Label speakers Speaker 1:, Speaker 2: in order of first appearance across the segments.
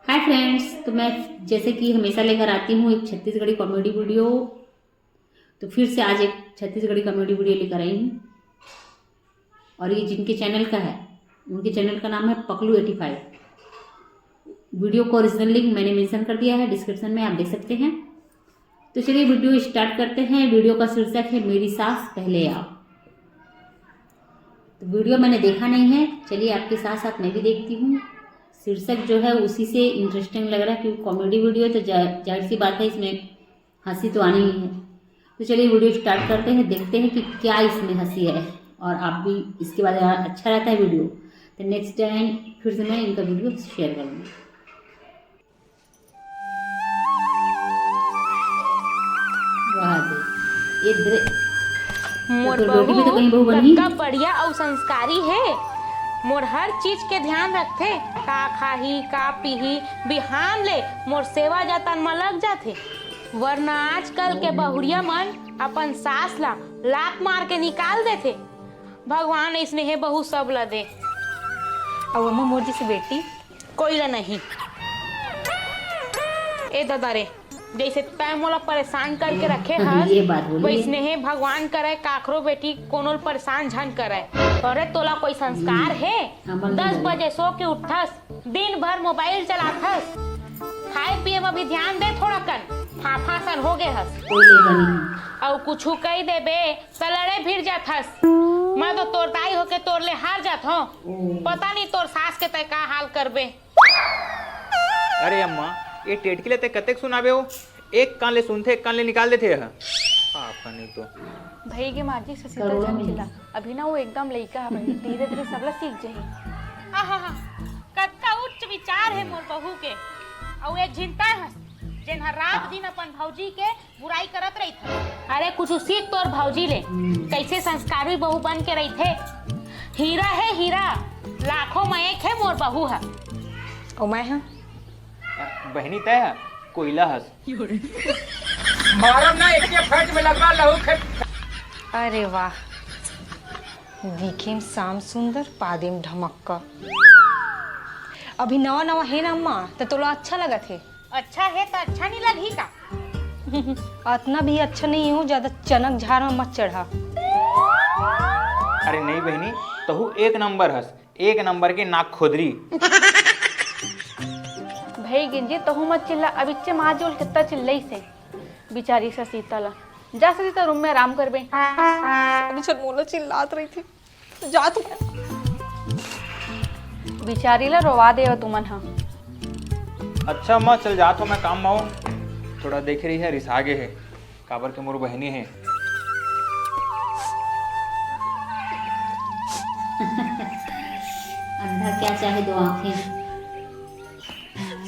Speaker 1: Hi friends, तो मैं जैसे कि हमेशा लेकर आती हूँ एक छत्तीसगढ़ी कॉमेडी वीडियो। तो फिर से आज एक छत्तीसगढ़ी कॉमेडी वीडियो लेकर आई हूँ और ये जिनके चैनल का है उनके चैनल का नाम है पकलू 85। वीडियो को ओरिजिनल लिंक मैंने मेंशन कर दिया है डिस्क्रिप्शन में, आप देख सकते हैं। तो चलिए वीडियो स्टार्ट करते हैं। वीडियो का शीर्षक है मेरी सास पहले आओ। तो वीडियो मैंने देखा नहीं है, चलिए आपके साथ साथ मैं भी देखती हूँ। शीर्षक जो है उसी से इंटरेस्टिंग लग रहा है क्योंकि कॉमेडी वीडियो तो जाहिर सी बात है इसमें हंसी तो आनी ही है। तो चलिए वीडियो स्टार्ट करते हैं, देखते हैं कि क्या इसमें हंसी है और आप भी इसके बाद अच्छा रहता है वीडियो तो नेक्स्ट टाइम फिर से मैं इनका वीडियो शेयर करूँगी।
Speaker 2: मोर
Speaker 1: तो रोटी भी तो कहीं बहू
Speaker 2: बहू
Speaker 1: बनी
Speaker 2: कतका बढ़िया और संस्कारी है। मोर हर चीज के ध्यान रखथे, का खाही का पीही, बिहान ले मोर सेवा जतन में लग जाथे। वरना आजकल के बहुड़िया मन अपन सास ला लात मार के निकाल देथे। भगवान इसने है बहू सब ला दे और अम्मा मोर जैसी बेटी कोई ला नहीं। ए दादा रे, जैसे तय मोला परेशान करके रखे हस वैसने है भगवान करे काकरो बेटी कोनो परेशान झन करे। अरे तोला कोई संस्कार है? 10 बजे सो के उठस, दिन भर मोबाइल चलाथस, खाए पिए में भी ध्यान दे थोड़ा कन, फाफा सन हो गए हस और कुछ कही देबे तो लड़े भिड़ जाथस। मैं तो तोर दाई होके तोर ले हार जात हूँ, पता नहीं तोर सास के तय का हाल करबे।
Speaker 3: अरे अम्मा, ये टेटकी ले ते कतेक सुनाबे हो? एक कान ले सुनते एक कान ले निकाल देते हैं। पापा नहीं तो
Speaker 2: भाई के मार्जी से सीधा जमचिला अभी ना वो एकदम लइका है, धीरे धीरे सबला सीख जाही। आहा कतका उच्च विचार है मोर बहू के। और एक झिंता है जेन रात दिन अपन भौजी के बुराई करत रही थे। अरे कुछ सीख तोर भौजी ले, कैसे संस्कारी बहू बन के रही थे। हीरा है हीरा, लाखों में एक है मोर बहू है। और मैं हाँ
Speaker 3: बहनी तय है कोयला हस
Speaker 4: मारम ना एक फट में लगवा लहू खे।
Speaker 5: अरे वाह, दिखेम शाम सुंदर पादेम ढमक्का। अभी नवा नवा है ना अम्मा, तो तोला अच्छा लगा थे?
Speaker 2: अच्छा है तो अच्छा नहीं लगी का?
Speaker 5: इतना भी अच्छा नहीं हो, ज्यादा चनक झाड़ में मत चढ़ा।
Speaker 3: अरे नहीं बहनी, तहु एक नंबर हस, एक नंबर के नाक खोदरी।
Speaker 2: भाई गिंजी तहु मत चिल्ला, अभी चे माजोल कितना चिल्लाई से बिचारी सा सीता ला। जा सीता रूम में आराम करबे।
Speaker 5: अभी मोला चिल्लात रही थी, जा तू।
Speaker 2: बिचारी ला रोवा दे तुमन हाँ।
Speaker 3: अच्छा अम्मा चल जात हो, मैं काम में हूँ। थोड़ा देख रही है रिसागे है काबर के मोर बहनी है।
Speaker 1: अंधा क्या चाहे दो आंखें।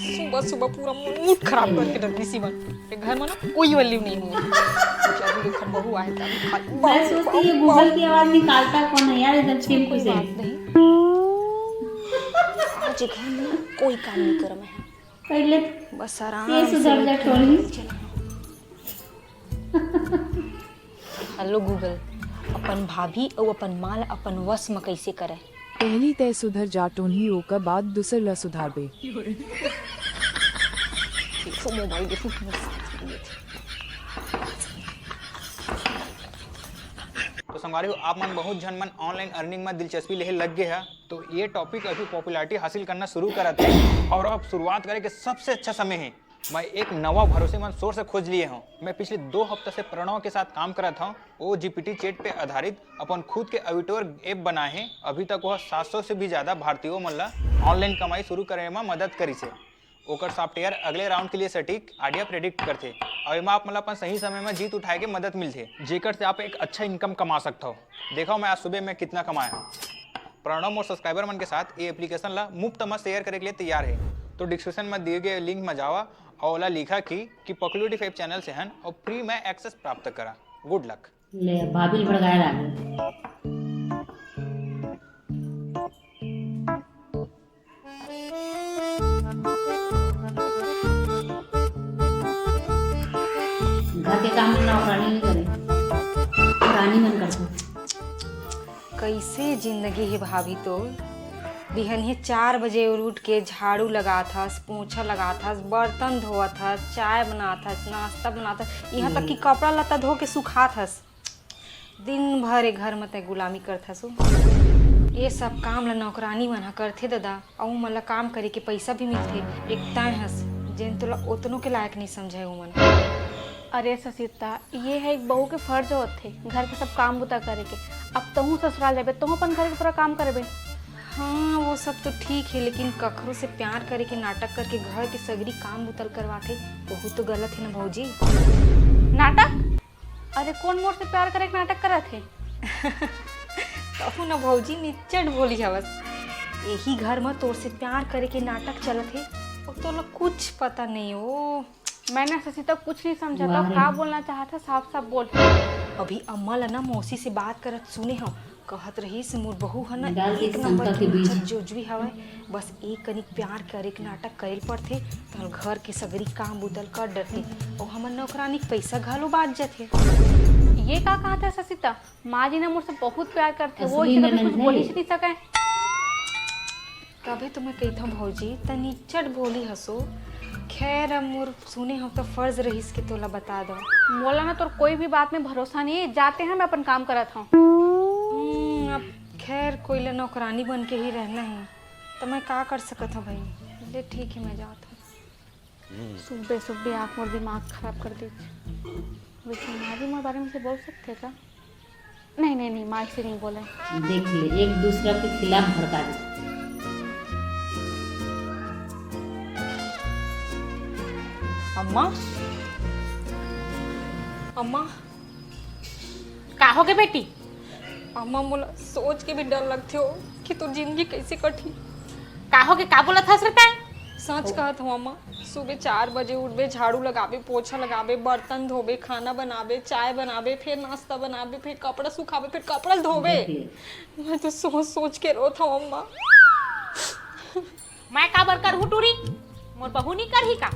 Speaker 5: सुबह सुबह पूरा मूड खराब करके रख दी सीमन। घर में ना कोई वैल्यू नहीं हुई। अभी देखो बहू आए थे,
Speaker 1: मैं सोचती है गूगल की आवाज निकालता कौन है यार इधर चिमकू से।
Speaker 5: आज घर में कोई काम नहीं कर मैं
Speaker 1: पहले
Speaker 5: बस आराम
Speaker 1: ये सुधर जा छोड़ी।
Speaker 5: हेलो गूगल, अपन भाभी और अपन माल अपन वश में कैसे करे?
Speaker 6: पहली तय सुधर जाटोन ही ओकर बाद दूसर ला सुधारबे।
Speaker 5: देखो मोबाइल देखो
Speaker 3: तो संगवारी हो, आप मन बहुत झन मन ऑनलाइन अर्निंग में दिलचस्पी लेहे लग गए है। तो ये टॉपिक अभी पॉपुलैरिटी हासिल करना शुरू करा थे और अब शुरुआत करे के सबसे अच्छा समय है। मैं एक नवा भरोसेमंद सोर्स से खोज लिए हूँ। मैं पिछले 2 हफ्ते से प्रणव के साथ काम कर था। वो जीपीटी चैट पे आधारित अपन खुद के एडिटर ऐप बनाए हैं। अभी तक वह 700 से भी ज्यादा भारतीयों मल्ला ऑनलाइन कमाई शुरू करे में मदद करी से। ओकर सॉफ्टवेयर अगले राउंड के लिए सटीक आइडिया प्रेडिक्ट करते और एमा आप मतलब अपन सही समय में जीत उठाए के मदद मिलते, जेकर से आप एक अच्छा इनकम कमा सकते हो। देखो मैं आज सुबह में कितना कमाया। प्रणव और सब्सक्राइबर मन के साथ ये एप्लीकेशन ला मुफ्त में शेयर करे के लिए तैयार है। तो डिस्क्रिप्शन में दिए गए लिंक में जावा और ओला लिखा कि पकलू 85 चैनल से हन और फ्री में एक्सेस प्राप्त करा। Good luck.
Speaker 1: ले बाबिल भड़काए लागे। घर के काम नौकरानी नहीं करे, रानी मन करता।
Speaker 5: कैसे जिंदगी है भाभी तो
Speaker 7: बिहनिए 4 बजे उठ के झाड़ू लगात हस, पोछा लगात हस, बर्तन धोत हस, चाय बनात हस, नाश्ता बनात हस, यहाँ तक कि कपड़ा लत्ता धो के सुखात हस। दिन भर घर में ते गुलामी करत हसु। ये सब काम ला नौकरानी मन ह करथे दादा, अउ मला काम करे के पैसा भी मिलथे। एक तय हस जेन तोला उतनों के लायक नहीं समझे मन।
Speaker 8: अरे ससीता, ये है एक बहू के फर्ज होते घर के सब काम बुता करे के। अब तहू ससुराल जाबे तहू अपन घर के पूरा काम करबे।
Speaker 7: हाँ वो सब तो ठीक है, लेकिन कखरों से प्यार करे के नाटक करके घर के सगरी काम बुतल करवाते बहुत तो गलत है ना भौजी।
Speaker 8: नाटक? अरे कौन मोर से प्यार करे के नाटक करत है?
Speaker 7: कहू ना भौजी, निच्चट बोली हवस। यही घर में तोर से प्यार करे के नाटक चलत है और तो कुछ पता नहीं हो।
Speaker 8: मैंने ससीता कुछ नहीं समझा था, क्या बोलना चाहता साफ साफ बोल।
Speaker 7: अभी अम्मा ला ना मौसी से बात करत सुने हम, कहत रही से मोर बहू है ना
Speaker 1: डाल
Speaker 7: एक
Speaker 1: के
Speaker 7: नंबर
Speaker 1: शंका
Speaker 7: की
Speaker 1: के बीज।
Speaker 7: जोजवी हवे। बस एक कनिक प्यार करे के नाटक करे पड़थे तो घर के सगरी काम बुतल कर डरते और हमर नौकरानी के पैसा घालो बाज जाथे।
Speaker 8: ये का कहा था ससीता? माँ जी ने मुझसे बहुत प्यार करते, वो
Speaker 1: असली
Speaker 8: इसे कभी
Speaker 1: ननद
Speaker 8: कुछ
Speaker 1: है।
Speaker 8: बोल ही नहीं सके।
Speaker 7: तभी तो मैं कहता हूँ भौजी तनी चट बोली हसो। खैर अब मोर सुने हम तो फर्ज रहीस के तोला बता दो।
Speaker 8: बोला ना तो कोई भी बात में भरोसा नहीं है, जाते हैं मैं अपन काम करत हूँ।
Speaker 7: अब खैर कोई ला नौकरानी बन के ही रहना है तो मैं का कर सकत हूँ भाई। ले ठीक है मैं जाता हूँ।
Speaker 8: सुबह सुबह आप मोर दिमाग खराब कर दीजिए। वैसे माँ जी मोर बारे में से बोल सकते क्या? नहीं नहीं नहीं, माँ से नहीं बोले।
Speaker 1: देख ले, एक दूसरा के खिलाफ भड़का दे।
Speaker 7: अम्मा, अम्मा,
Speaker 2: का हो गए बेटी?
Speaker 7: अम्मा मोला सोच के भी डर लगते हो कि तू जिंदगी कैसे कटी।
Speaker 2: का हो गए, का बोला था सरकार?
Speaker 7: सच कहत हूँ अम्मा, सुबह 4 बजे उठबे, झाड़ू लगाबे, पोछा लगाबे, बर्तन धोबे, खाना बनाबे, चाय बनाबे, फिर नाश्ता बनाबे, फिर कपड़ा सुखाबे, फिर कपड़ा धोबे। मैं तो सोच सोच के रोता हूँ अम्मा।
Speaker 2: मैं का बर कर हुटूरी? मोर बहू नहीं कर ही का?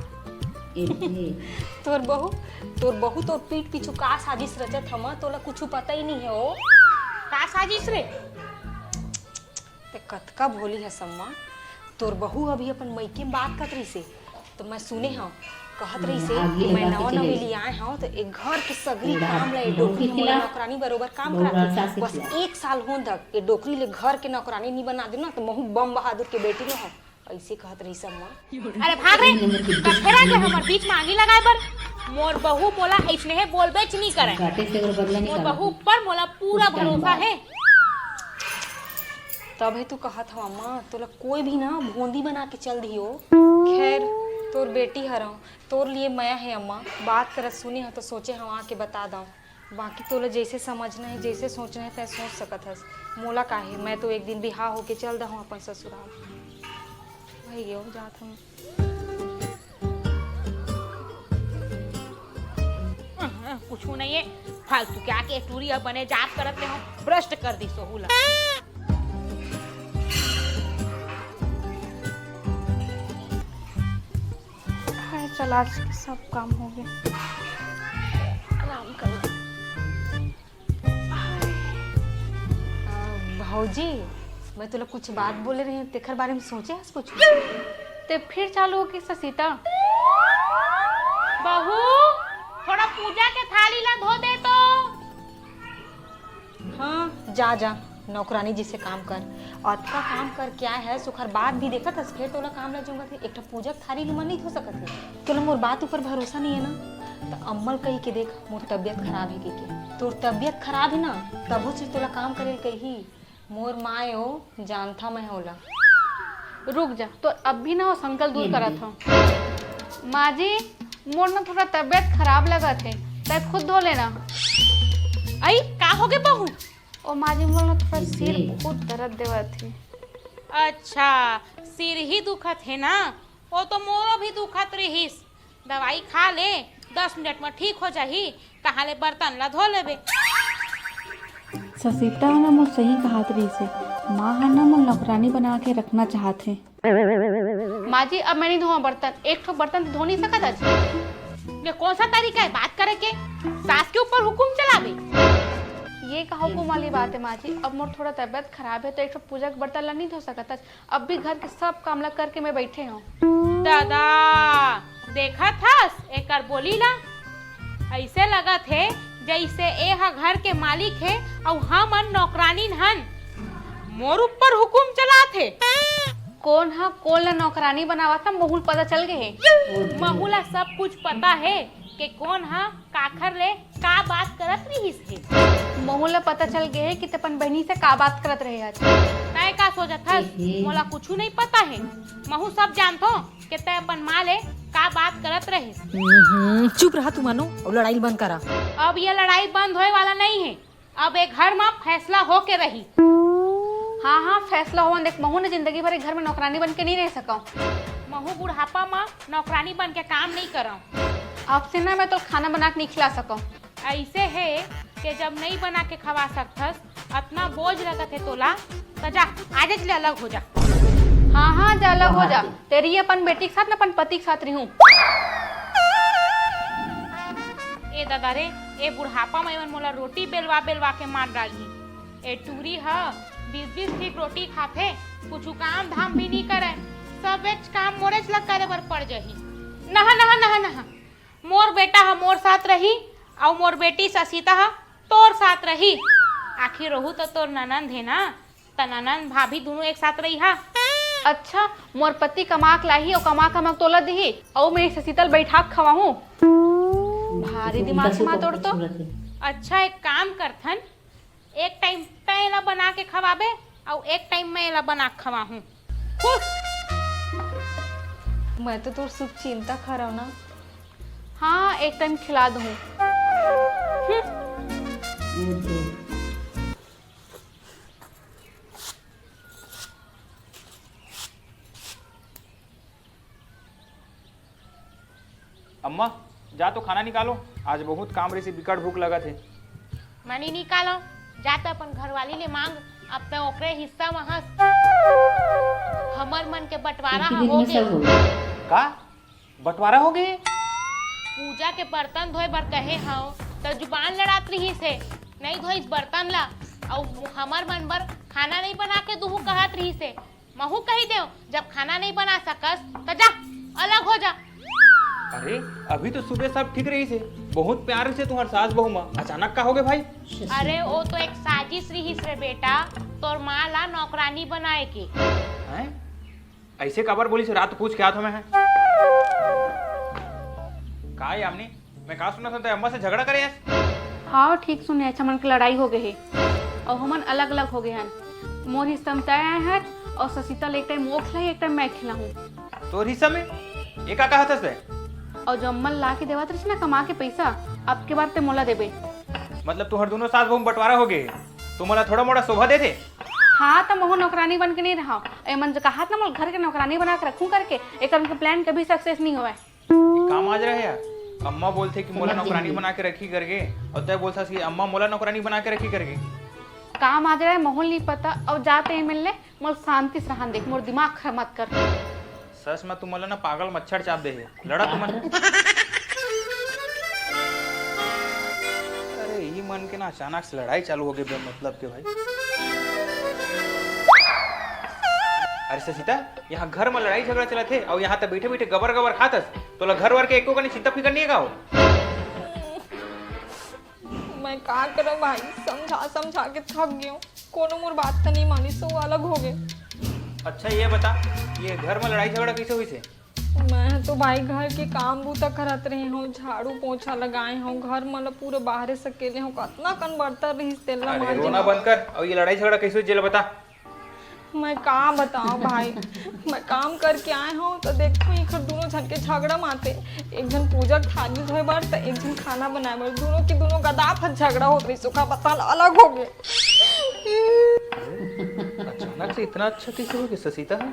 Speaker 7: तोर बहू तोर पीठ पीछू का साजिश रचत हम तोला कुछ पता ही नहीं है। ओ
Speaker 2: का साजिश रे?
Speaker 7: ते कतका भोली है सम्मा। तोर बहू अभी अपन मईके बात करत रही से तो मैं सुने हूँ कहत रही से कि मैं नवा नवी ले आए हूँ तो एक घर के सगरी काम ले डोकरी मोला नौकरानी बरोबर काम करा। बस 1 साल हो तक ये डोकरी ले घर के नौकरानी नहीं बना दे ना तो महू बम बहादुर के बेटी न हो। ऐसे कहत रही सम्मा।
Speaker 2: अरे भाग रे, कथेरा के हमर बीच में आगी लगाए बर। मोर बहू मोला ऐसने है बोल बेच नहीं करे।
Speaker 1: काटे से अगर बदला नहीं
Speaker 2: मोर
Speaker 1: करा।
Speaker 2: बहू पर मोला पूरा भरोसा है।
Speaker 7: तभी तू कहत हो अम्मा तोला कोई भी ना भोंदी बना के चल दियो। खैर तोर बेटी हराऊं तोर लिए मैं है अम्मा। बात करत सुनी है तो सोचे हम आके बता दूं। बाकी तोला जैसे समझना है जैसे सोचना है तैसे सोच सकत हस। मोला काहे मैं तो एक दिन बिहार होके चल दहूं अपन ससुराल। भाई गयो जात हम।
Speaker 2: कुछ नहीं है, फालतू क्या के टूरी अब बने जात करत ले हो। भ्रष्ट कर दी सोहुला।
Speaker 8: चल आज के सब काम हो गए, आराम कर।
Speaker 7: भौजी मैं तोला कुछ बात बोले रही हूँ तेखर बारे में सोचे हस कुछ?
Speaker 8: ते फिर चालू हो कि ससीता?
Speaker 2: बहू थोड़ा पूजा के थाली ला धो दे तो।
Speaker 7: हाँ जा जा नौकरानी जी से काम कर और का काम कर क्या है सुखर बात भी देखत हस। फिर तोला काम लग जाऊंगा एक पूजा थाली लुमा नहीं हो सकत है। तोला मोर बात ऊपर भरोसा नहीं है ना तो अम्मल कही के देख मोर तबियत खराब है के तोर तबियत खराब है ना तबो से तोला काम करे कही। मोर माँ हो जानता मैं होला।
Speaker 8: रुक जा तो अब भी ना वो संकल दूर करा था। माँ जी मोर ना थोड़ा तबियत खराब लगा थे तब खुद धो लेना।
Speaker 2: आई का हो गए बहू?
Speaker 8: और माँ जी मोर ना थोड़ा सिर बहुत दर्द देवा थी।
Speaker 2: अच्छा सिर ही दुखत है ना? वो तो मोरो भी दुखत रहीस। दवाई खा ले 10 मिनट में ठीक हो जाही। कहाँ ले बर्तन ला धो लेबे।
Speaker 8: ससीता ना मोर सही कहा रही से माँ है ना मोर नौकरानी बना के रखना चाहते। माँ जी अब मैं नहीं धोआ बर्तन, एक ठो बर्तन तो धो नहीं सकता।
Speaker 2: ये कौन सा तरीका है बात करे के? सास के ऊपर हुकुम चलावे।
Speaker 8: ये कहो कुम वाली बात है माँ जी। अब मोर थोड़ा तबीयत खराब है तो एक पूजा के बर्तन ला नहीं धो सकता। अब भी घर के सब काम ला करके मैं बैठे हूँ।
Speaker 2: दादा देखा था एक बोली ला, ऐसे लगा थे जैसे ए हा घर के मालिक है और हम नौकरानी हन, मोर ऊपर हुकुम चला थे।
Speaker 8: कौन हा कौन ला नौकरानी बनावा था महूल पता चल गए है।
Speaker 2: महुला सब कुछ पता है कि कौन हा काखर ले का बात करत रही है।
Speaker 8: महूल ला पता चल गए है कि तपन बहनी से का बात करत रहे आज।
Speaker 2: तय का सोचत हस मोला कुछ नहीं पता है। महू सब जानतो कि तय अपन माँ ले का बात करत रहे।
Speaker 7: चुप रहा तू मानो और लड़ाई बंद करा।
Speaker 2: अब ये लड़ाई बंद होए वाला नहीं है। अब एक घर में फैसला हो के रही।
Speaker 8: हाँ हाँ फैसला हो। देख महू ने जिंदगी भर घर में नौकरानी बन के नहीं रह सका।
Speaker 2: महू बुढ़ापा में नौकरानी बन के काम नहीं करा।
Speaker 8: अब से ना मैं तो खाना बना के नहीं खिला सका।
Speaker 2: ऐसे है कि जब नहीं बना के खवा सकथस, इतना बोझ लगत है तोला, तो जा आज ले अलग हो जा।
Speaker 8: हाँ हाँ जा अलग हो जा। तेरी अपन बेटी के साथ ना अपन पति के साथ रही हूँ।
Speaker 2: ए दादा रे, ए बुढ़ापा में मोला रोटी बेलवा बेलवा के मार डाली। ए टूरी हा 20-20 ठीक रोटी खाथे, कुछ काम धाम भी नहीं करे, सब एक काम मोरेच लग करे बर पड़ जही। नहा नहा नहा नहा, मोर बेटा हा मोर साथ रही और मोर बेटी ससीता हा तोर साथ रही। आखिर रहू तो तोर ननंद है ना, त ननंद भाभी दोनों एक साथ रही हा।
Speaker 8: अच्छा मोर पति कमा के लाही और कमा कमा तोला दी और मैं शीतल बैठा खवाहू। भारी दिमाग से माँ तोड़ तो।
Speaker 2: अच्छा एक काम करथन, एक टाइम तैला बना के खवाबे और एक टाइम मैं ला बना के खवाहूँ।
Speaker 7: मैं तो तोर सुख चिंता खरा ना।
Speaker 8: हाँ एक टाइम खिला दूँ।
Speaker 3: अम्मा जा तो खाना निकालो, आज बहुत काम रही से बिकट भूख लगा थे।
Speaker 2: मनी निकालो, जाता अपन घरवाली ले मांग, अब तो ओकरे हिस्सा वहाँ हमर मन के बंटवारा हो गए।
Speaker 3: का बंटवारा हो गए?
Speaker 2: पूजा के बर्तन धोए बर कहे हूँ तो जुबान लड़ात रही से नहीं धोइस बर्तन ला, और हमर मन बर खाना नहीं बना के दूहू कहत रही से। महू कही दे जब खाना नहीं बना सकस तो जा अलग हो जा।
Speaker 3: अरे अभी तो सुबह सब ठीक रही से, बहुत प्यार से तुम्हार सास बहू माँ, अचानक का हो गए भाई?
Speaker 2: अरे वो तो एक साजिश रही रे बेटा, तोर माँ ला नौकरानी बनाए के।
Speaker 3: हैं? ऐसे कबर बोली से रात पूछ क्या था मैं? का यामनी, मैं कहा सुना था अम्मा से झगड़ा करे यार?
Speaker 8: हाँ ठीक सुने, अच्छा मन की लड़ाई हो गई है और हमन अलग अलग हो गए हैं। मोर हिस्सा में तय है और ससीतल एक टाइम वो खिलाई एक टाइम मैं खिलाऊं।
Speaker 3: तो हिस्सा में एक का कहा था से?
Speaker 8: और जो अम्मन ला के देवा ना कमा के पैसा, अब के बाद ते मोला देबे।
Speaker 3: मतलब तुहर दोनों सास बहू बंटवारा हो गए, तुम मला थोड़ा मोड़ा शोभा दे थे?
Speaker 8: हाँ तो महू नौकरानी बन के नहीं रहा। मन जो कहा ना मोल घर के नौकरानी बना के रखूं करके, एक उनका प्लान कभी सक्सेस नहीं हुआ है।
Speaker 3: काम आज रहे यार, अम्मा बोलते कि मोला नौकरानी बना के रखी करके, और तय बोलता कि अम्मा मोला नौकरानी बना के रखी करके।
Speaker 8: काम आज रहा है माहौल नहीं पता, और जाते हैं मिलने मोल शांति से रहन देख, मोर दिमाग खराब मत कर।
Speaker 3: सच में तुम मला ना पागल मच्छर चाप दे है, लड़ा तुम। अरे ये मन के ना अचानक से लड़ाई चालू हो गई मतलब के भाई। अरे ससीता, यहाँ घर में लड़ाई झगड़ा चला थे और यहाँ तक बैठे बैठे गबर गबर खातस, तो ला घर वर के एको का चिंता फिकर नहीं है का हो?
Speaker 5: मैं का करूं भाई, समझा समझा के थक गया। कोनो मोर बात तो नहीं मानी, सो अलग हो गए।
Speaker 3: अच्छा ये बता, ये घर में लड़ाई झगड़ा कैसे हुई से?
Speaker 5: मैं तो भाई घर के काम बूता करत रही हूँ, झाड़ू पोछा लगाए हूँ, घर मतलब पूरे बाहर सकेले हूँ, कितना कन बर्तन रही तेला
Speaker 3: अरे रोना बंद कर, और ये लड़ाई झगड़ा कैसे हुई जेल बता।
Speaker 5: मैं कहाँ बताऊँ भाई, मैं काम करके आए हूँ तो देखो एक दोनों झन के झगड़ा माते। एक जन पूजा थाली धोए बार तो एक जन खाना बनाए बार, दोनों की दोनों गदाफ झगड़ा हो रही, सुखा पता अलग हो गए।
Speaker 3: अचानक से इतना अच्छा कैसे हो गया ससीता? अरे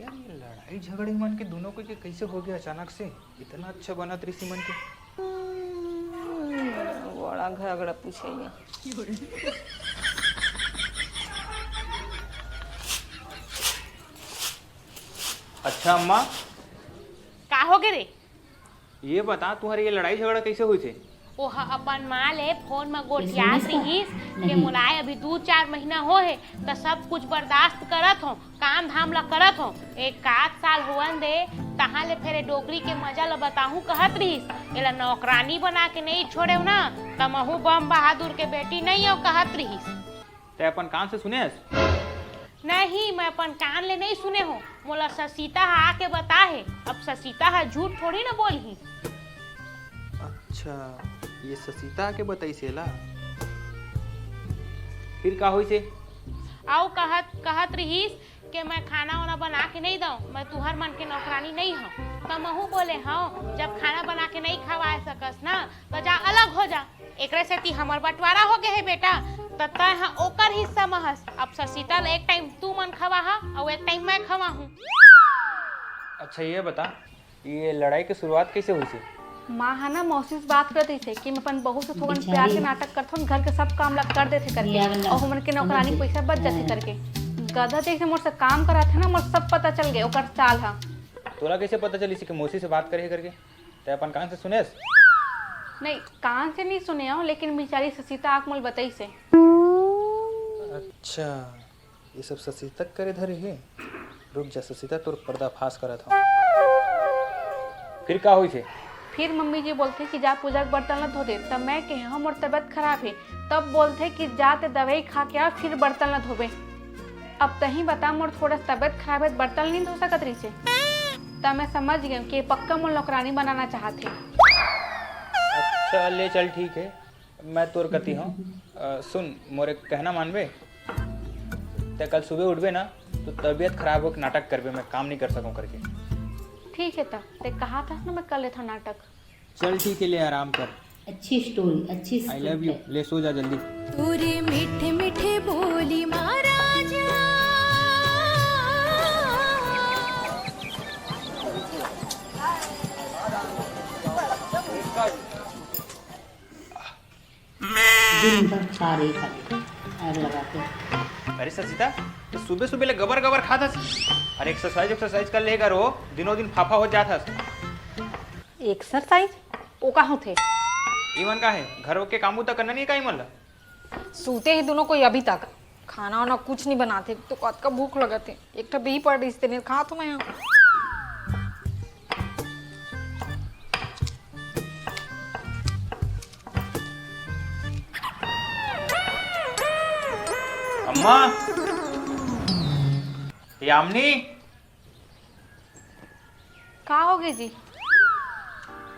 Speaker 3: यार ये लड़ाई झगड़े मन के दोनों को कैसे हो गया अचानक से? इतना अच्छा बना ऋषि मन के।
Speaker 7: बड़ा झगड़ा पूछेगा।
Speaker 3: अच्छा अम्मा,
Speaker 2: का हो गए रे?
Speaker 3: ये बता तुम्हारी ये लड़ाई झगड़ा कैसे हुई थी?
Speaker 2: ओहा अपन माँ ले फोन में गोठियात रहीस के मुलाय अभी 2-4 महीना हो है तो सब कुछ बर्दाश्त करत हो, काम धाम ला करत हो। एक आध साल हुअन दे तहाँ ले फेरे डोकरी के मजा ला बताहूँ कहत रहीस। एला नौकरानी बना के नहीं छोड़े ना तमहू बम बहादुर के बेटी नहीं हो कहत रहीस।
Speaker 3: ते अपन कान से सुने?
Speaker 2: नहीं, मैं अपन कान ले नहीं सुने हो, मोला ससीता आके बता है। अब ससीता झूठ थोड़ी ना बोली।
Speaker 3: अच्छा, ये ससीता के बताई सेला। फिर का हुई से?
Speaker 2: आओ कहत रहीस कि मैं खाना वाना बना के नहीं दूँ, मैं तुहर मन के नौकरानी नहीं हूँ। तो महू बोले हाँ, जब खाना बना के नहीं खवा सकस ना तो जा अलग हो जा। एकरे से ती हमर बंटवारा हो गए है बेटा, तत्ता हाँ ओकर हिस्सा महस। अब ससीता एक टाइम तू मन खवा हा और एक टाइम मैं खवा हूँ।
Speaker 3: अच्छा ये बता, ये लड़ाई की शुरुआत कैसे हुई थी?
Speaker 8: माँ है ना मौसी से बात करती थे कि मैं अपन बहू से थोड़ा प्यार के नाटक करता हूँ, घर के सब काम लग कर देते करके और हमन के नौकरानी पैसा बच जाते करके। गधा देख मोर से काम करा था ना, मोर सब पता चल गए ओकर चाल हा।
Speaker 3: तोला कैसे पता चली कि मौसी से बात करे करके? ते अपन कान से सुने?
Speaker 8: नहीं, कान से नहीं सुने हो, लेकिन बेचारी ससीता आँख मोल बताई से।
Speaker 3: अच्छा, ये सब ससीता करे धरे है। रुक जा ससीता, तोर पर्दाफाश करा था। फिर का हुई थे?
Speaker 8: फिर मम्मी जी बोलते कि जा पूजा के बर्तन न धो दे, तब मैं कहे हम और तबीयत खराब है, तब बोलते कि जाते दवाई खा के आ फिर बर्तन न धोबे। अब तही बता मोर थोड़ा तबीयत खराब है, बर्तन नहीं धो सकत रही से। तब मैं समझ गई कि पक्का मोर नौकरानी बनाना चाहते।
Speaker 3: अच्छा ले चल ठीक है, मैं तोर कती हूँ। सुन मोरे कहना मानबे? ते कल सुबह उठबे ना तो तबीयत खराब हो के नाटक करबे, मैं काम नहीं कर सकूँ करके।
Speaker 8: ठीक है, तब ते कहा था ना मैं कर लेता नाटक।
Speaker 3: चल ठीक है, ले आराम कर।
Speaker 1: अच्छी स्टोरी, अच्छी
Speaker 3: आई लव यू, ले सो जा जल्दी।
Speaker 9: तोरे मीठे मीठे बोली महाराजा,
Speaker 1: दिन भर खा रही आग लगा के।
Speaker 3: अरे ससीता, तो सुबह सुबह ले गबर गबर खाता। अरे एक्सरसाइज कर लेगा रो, दिनों दिन फाफा हो जाता।
Speaker 7: एक्सरसाइज ओ का होते?
Speaker 3: इवन का है, घरों के कामों तक करना नहीं है का?
Speaker 5: सूते ही दोनों कोई अभी तक खाना वाना कुछ नहीं बनाते, तो कद का भूख लगते। एक तो बी पड़ रही इसने खा तो मैं यहाँ।
Speaker 3: अम्मा, यामिनी,
Speaker 8: का हो गए जी?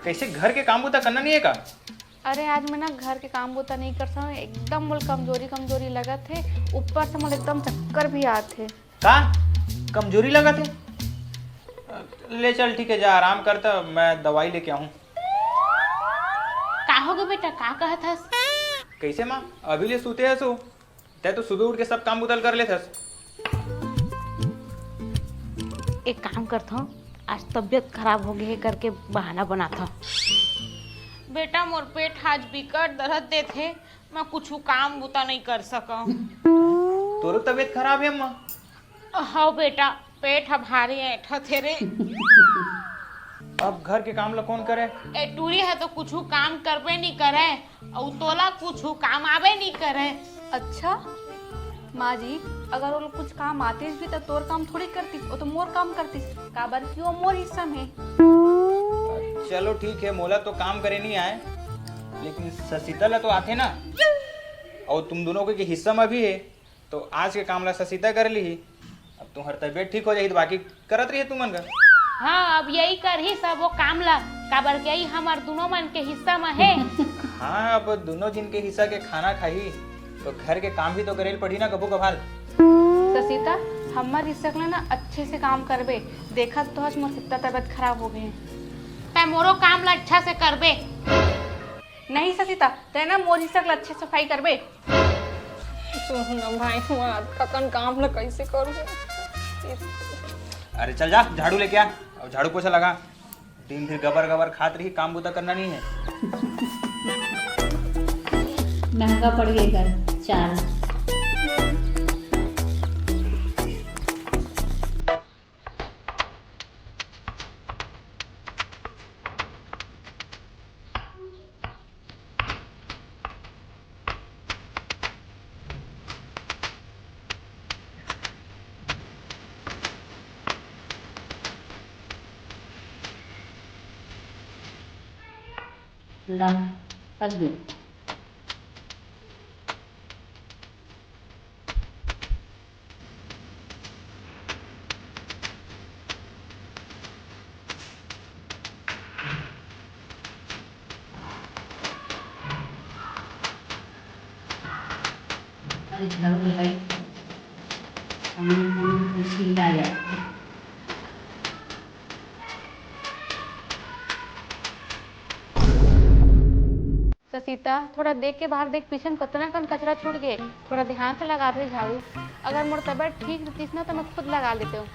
Speaker 3: कैसे घर के काम तक करना नहीं है का?
Speaker 8: अरे आज मैं ना घर के काम बोता नहीं कर सकता, एकदम मुझे कमजोरी लगा थे, ऊपर से मुझे एकदम चक्कर भी आते।
Speaker 3: का कमजोरी लगा थे? ले चल ठीक है, जा आराम करता, मैं दवाई लेके आऊँ।
Speaker 2: का हो गए बेटा, का कहत हस?
Speaker 3: कैसे माँ, अभी ले सूते है सो? ते तो सुबह उठ के सब काम उतल कर लेते।
Speaker 2: एक काम करता हूँ, आज तबीयत खराब हो गई है करके बहाना बनाता। बेटा मोर पेट आज बिकट दर्द देते, मैं कुछ काम बुता नहीं कर सका।
Speaker 3: तोरो तबीयत खराब है अम्मा?
Speaker 2: हाँ बेटा, पेट भारी है तेरे।
Speaker 3: अब घर के काम ला कौन करे?
Speaker 2: टूरी है तो कुछ काम करबे नहीं करे और तोला कुछ काम आवे नहीं करे।
Speaker 8: अच्छा माँ जी, अगर वो लोग कुछ काम आते भी तो तोर काम थोड़ी करती, वो तो मोर काम करती। काबर की वो मोर हिस्सा में।
Speaker 3: चलो ठीक है, मोला तो काम करे नहीं आए, लेकिन ससीता ला तो आते ना, और तुम दोनों के हिस्सा में भी है, तो आज के काम ला ससीता कर ली। अब तुम्हारी तबीयत ठीक हो जाएगी तो बाकी करत रही तुमन का।
Speaker 2: हाँ, अब यही कर ही सब वो काम ला, काबर के ही हमार दोनों मन के हिस्सा में है।
Speaker 3: हाँ, अब दोनों जिन के हिस्सा के खाना खाई तो घर के काम भी तो करेल पड़ी ना कबू कभार।
Speaker 8: ससीता, हमार हिस्सा के ना अच्छे से काम करबे, देखा तो आज मोर कितना तबीयत खराब हो गई है।
Speaker 2: तै मोरो काम ला अच्छा से करबे।
Speaker 8: नहीं ससीता, तै ना मोर हिस्सा के अच्छे सफाई करबे।
Speaker 5: सुन ना भाई, ककन काम ला कैसे करूँ?
Speaker 3: अरे चल जा, झाड़ू लेके आ और झाड़ू पोछा लगा। दिन फिर गबर गबर खात रही, काम बुता करना नहीं है।
Speaker 1: महंगा पड़ गया घर, 4। ला पक दे। अरे झाड़ू लगाई सीधा आ जाए।
Speaker 8: ससीता थोड़ा देख के बाहर देख, पीछे में कितना कन कचरा छूट गए, थोड़ा ध्यान से लगा दे झाड़ू। अगर मोर तबीयत ठीक रहती ना तो मैं खुद लगा लेते हूँ।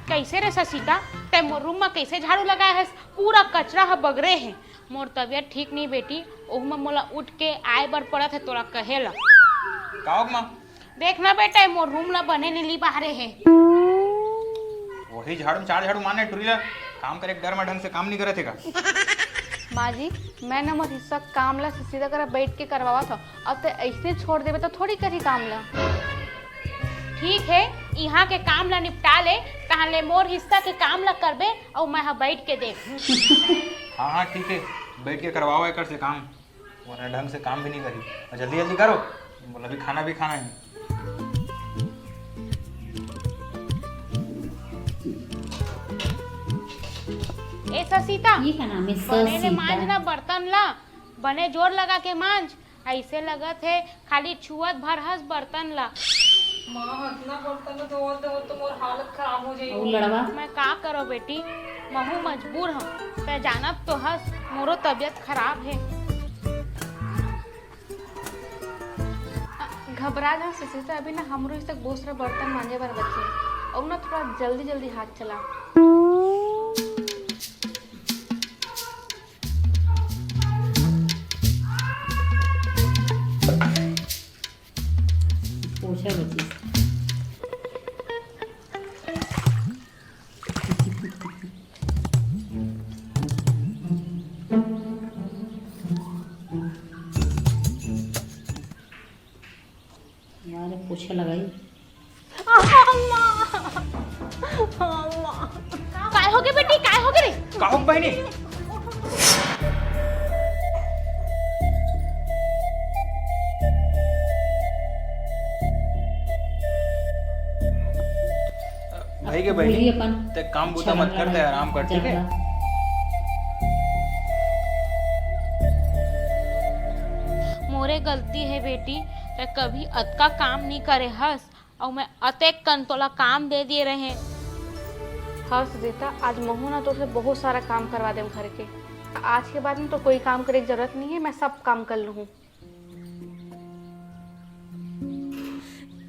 Speaker 2: कैसे रे ससीता, ते मोर रूम में कैसे झाड़ू लगाए है? पूरा कचरा है बगरे है। मोर तबीयत ठीक नहीं बेटी, ओह में मोला उठ के आए बर पड़त है तोरा कहेला।
Speaker 3: काओ माँ
Speaker 2: देखना बेटा मोर रूम ला बने नीली बाहरे है।
Speaker 3: वही झाड़ू चार झाड़ू मारने टुरीला काम करे डर में ढंग से काम नहीं करे थे का।
Speaker 8: माँ जी मैं ना मोर हिस्सा काम ला सीधा कर बैठ के करवावा था, अब तो ऐसे छोड़ देवे तो थोड़ी करी काम ला।
Speaker 2: ठीक है, यहाँ के काम ला निपटा ले, ताहले मोर हिस्सा के काम ला करबे और मैं यहाँ बैठ के देख।
Speaker 3: हाँ हाँ ठीक है, बैठ के करवाओ एक से काम, वरना ढंग से काम भी नहीं करी। और जल्दी जल्दी करो, बोला अभी खाना भी खाना है।
Speaker 2: ए ससीता,
Speaker 1: ये क्या नाम है?
Speaker 2: बने ले मांज
Speaker 1: ससीता।
Speaker 2: ना बर्तन ला, बने जोर लगा के मांज। ऐसे लगत है खाली छुअत भर हंस बर्तन ला।
Speaker 5: माँ इतना बर्तन धोते हो तो मोर हालत खराब हो
Speaker 1: और
Speaker 5: जाएगी।
Speaker 1: लड़वा
Speaker 2: मैं का करो बेटी, महू मजबूर हूँ, ते जानब तो हंस मोरो तबीयत खराब है।
Speaker 8: घबरा जा ससीता, अभी ना हमरो इस तक बहुत सारा बर्तन मांजे बर बचे और ना थोड़ा जल्दी जल्दी हाथ चला।
Speaker 1: पोछा बची। यार पोछा लगाई।
Speaker 2: काय हो गए बेटी, काय हो गए रे?
Speaker 3: काहो बहनी भाई के
Speaker 1: बोलिए
Speaker 3: बहनी
Speaker 1: अपन।
Speaker 3: ते काम बूता मत करते, आराम कर ठीक है।
Speaker 2: मोरे गलती है बेटी, ते कभी अतका काम नहीं करे हंस, और मैं अतेक कन तोला काम दे दिए रहे।
Speaker 8: हाँ सजीता, आज महू ना तो से बहुत सारा काम करवा दे घर के। आज के बाद में तो कोई काम करे की जरूरत नहीं है, मैं सब काम कर लूँ।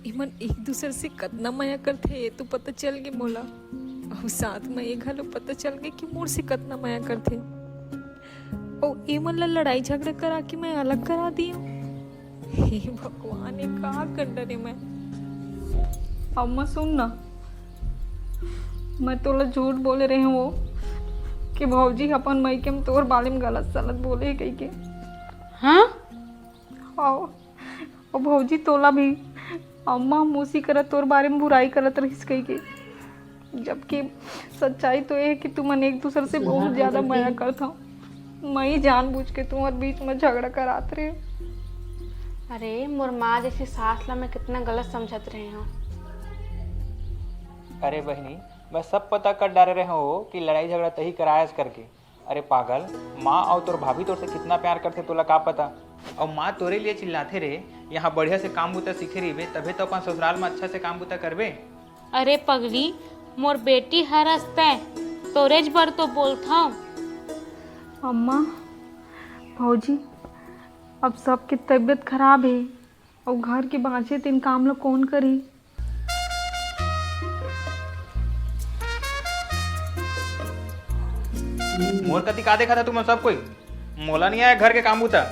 Speaker 5: इमन एक दूसरे से कितना माया करते ये तो पता चल गया मोला, और साथ में ये घलो पता चल गया कि मोर से कितना माया करते। और इमन ला लड़ाई झगड़ा करा के मैं अलग करा दी हूँ। हे भगवान, ये कहा कर डरे मैं। अम्मा सुन ना, मैं तोला झूठ बोले रही हूँ कि भौजी अपन मई के तोर बारे में गलत सलत बोले कही के।
Speaker 2: हाँ
Speaker 5: और भौजी तोला भी अम्मा मूसी करत तोर बारे में बुराई करत रहीस कही के, जबकि सच्चाई तो ये है कि तुम एक दूसरे से बहुत ज्यादा माया करता हूँ। मैं जानबूझ के तुम्हारे बीच में झगड़ा करात रहे।
Speaker 8: अरे मोर माँ जैसी सास ला मैं कितना गलत समझत रहे हूँ।
Speaker 3: अरे बहनी, मैं सब पता कर डाले रहे हो कि लड़ाई झगड़ा तही करायस करके। अरे पागल, माँ और तोर भाभी तोर से कितना प्यार करते तोला का पता। और माँ तोरे लिए चिल्लाते रहे, यहाँ बढ़िया से काम बूता सीखे रही, तभी तो अपन ससुराल में अच्छा से काम बूता करबे।
Speaker 2: अरे पगली, मोर बेटी हरसते तोरेज बर तो बोलता हूँ।
Speaker 5: अम्मा भौजी, अब सबकी तबीयत खराब है और घर के बाँचे तीन काम लोग कौन करी।
Speaker 3: मोर कति का देखा था तुम सब कोई, मोला नहीं आया घर के काम बूता।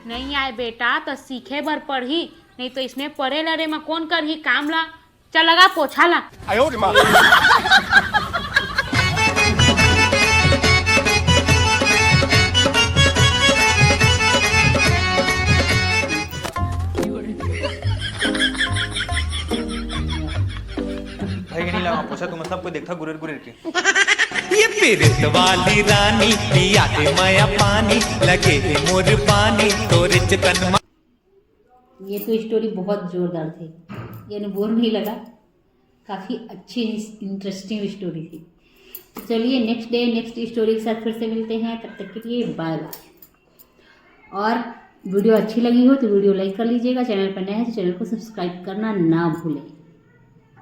Speaker 2: नहीं आए बेटा तो सीखे बर पढ़ी, नहीं तो इसमें पढ़े लड़े में कौन कर ही काम ला। चल लगा पोछा ला।
Speaker 3: भाई नहीं लगा पोछा, तुम सबको देखता गुरेर गुरेर के।
Speaker 10: ये पीरत वाली रानी पिया दे माया पानी लगे है मोर पानी तोरे चितन।
Speaker 1: ये तो स्टोरी बहुत जोरदार थी, यानी बोर नहीं लगा, काफ़ी अच्छी इंटरेस्टिंग स्टोरी थी। तो चलिए नेक्स्ट डे नेक्स्ट स्टोरी के साथ फिर से मिलते हैं, तब तक के लिए बाय बाय। और वीडियो अच्छी लगी हो तो वीडियो लाइक कर लीजिएगा, चैनल पर नए हैं तो चैनल को सब्सक्राइब करना ना भूलें।